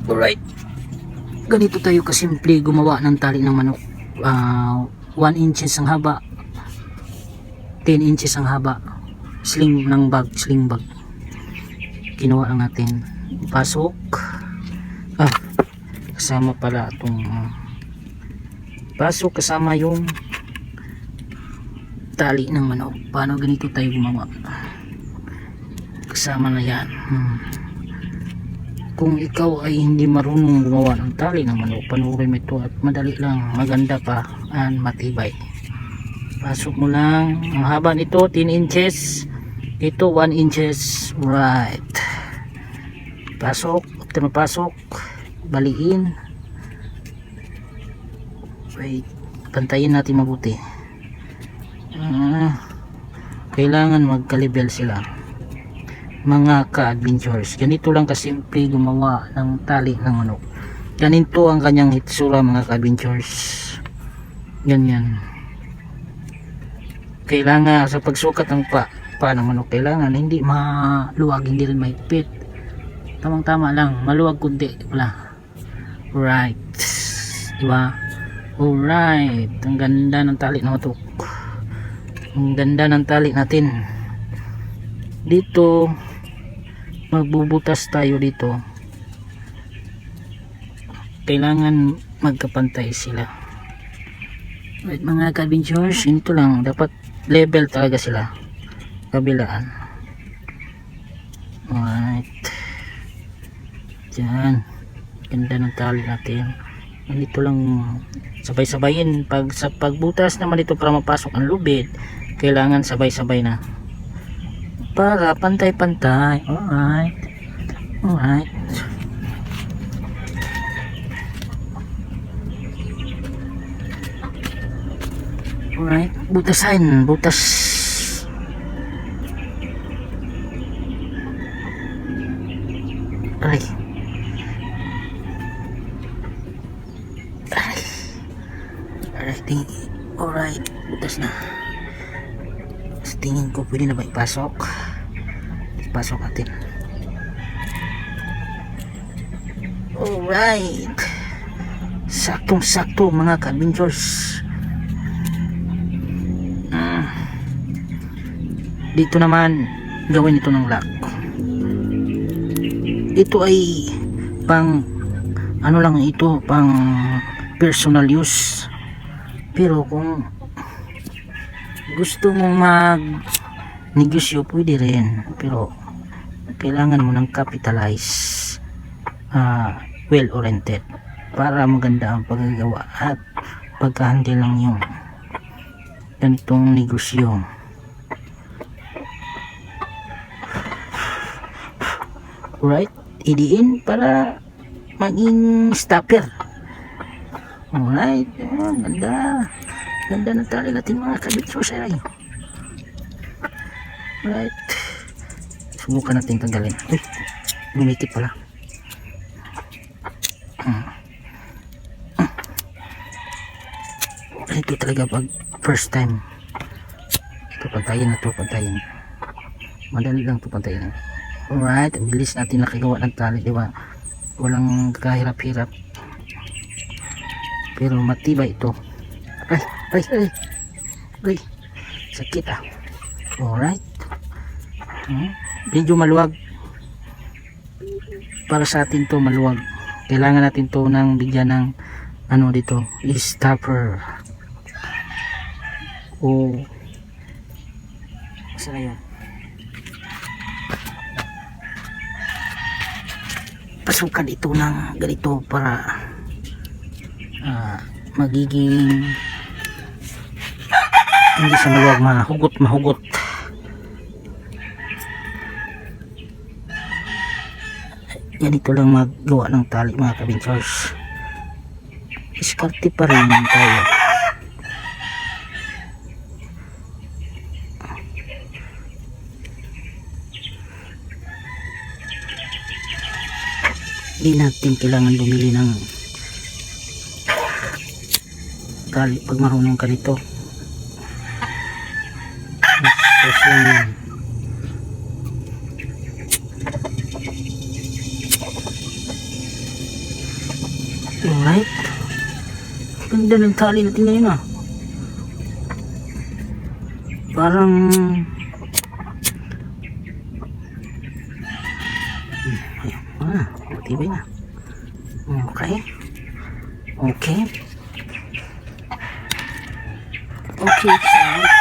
Alright, ganito tayo kasimple gumawa ng tali ng manok. 1 inches ang haba, 10 inches ang haba, sling bag. Ginawa lang natin, pasok. Kasama pala itong pasok, kasama yung tali ng manok. Paano ganito tayo gumawa? Kasama na yan. Kung ikaw ay hindi marunong gumawa ng tali ng manok, panoorin mo ito at madali lang, maganda pa, at matibay. Pasok mo lang, ang haba nito 10 inches, ito 1 inches. Right, pasok, ito na pasok, baliin. Wait, pantayin natin mabuti. Kailangan magka-level sila, mga ka-adventures. Ganito lang kasimple gumawa ng tali ng manok. Ganito ang kanyang hitsura, mga ka-adventures. Ganyan. Kailangan sa pagsukat ng pa ng manok, kailangan hindi maluwag, hindi rin mahigpit. Tamang tama lang, maluwag kundi wala. Right, diba? Alright, ang ganda ng tali ng matok. Ang ganda ng tali natin. Dito magbubutas tayo dito. Kailangan magkapantay sila. Right, mga ka-adventures, ito lang, dapat level talaga sila, kabilaan. Alright, dyan, ganda ng tali natin. Dito lang sabay-sabayin. Sa pagbutas naman dito para mapasok ang lubid, kailangan sabay-sabay na para pantay-pantay. Alright, alright. Alright, butas. Aray. Alright, butas na. Sa tingin ko pwede na ba ipasok? Pasok natin. Alright, saktong sakto, mga ka-adventures. Dito naman gawin ito ng lock. Ito ay pang ano lang, ito pang personal use. Pero kung gusto mong mag negosyo, pwede rin, pero kailangan mo ng capitalize, well oriented, para maganda ang paggagawa at pagkahandle lang yung ganitong negosyo. Right, idiin para maging stopper. Alright, ganda ng tali natin, mga ka-adventures. Alright, subukan natin tanggalin. Uy, lumikit pala. Ito talaga pag first time. Ito pantayin na to, pantayin. Madali lang to pantayin. Alright, ang bilis natin nakagawa ng tali, diba? Walang kahirap-hirap, pero matibay ito. Ay, sakit ah. Alright, medyo maluwag para sa atin to, maluwag. Kailangan natin to ng bigyan ng ano dito, stopper. Saan na yun? Pasukan ito ng ganito para magiging hindi sa maluwag, mahugot. Ganito lang maggawa ng tali, mga ka-adventures. Diskarte pa rin tayo. Hindi natin kailangan bumili ng tali pag marunong ka nito. Kasi Alright. Ganda ng tali natin ngayon ah. Parang matibay na. Okay. Okay. Okay.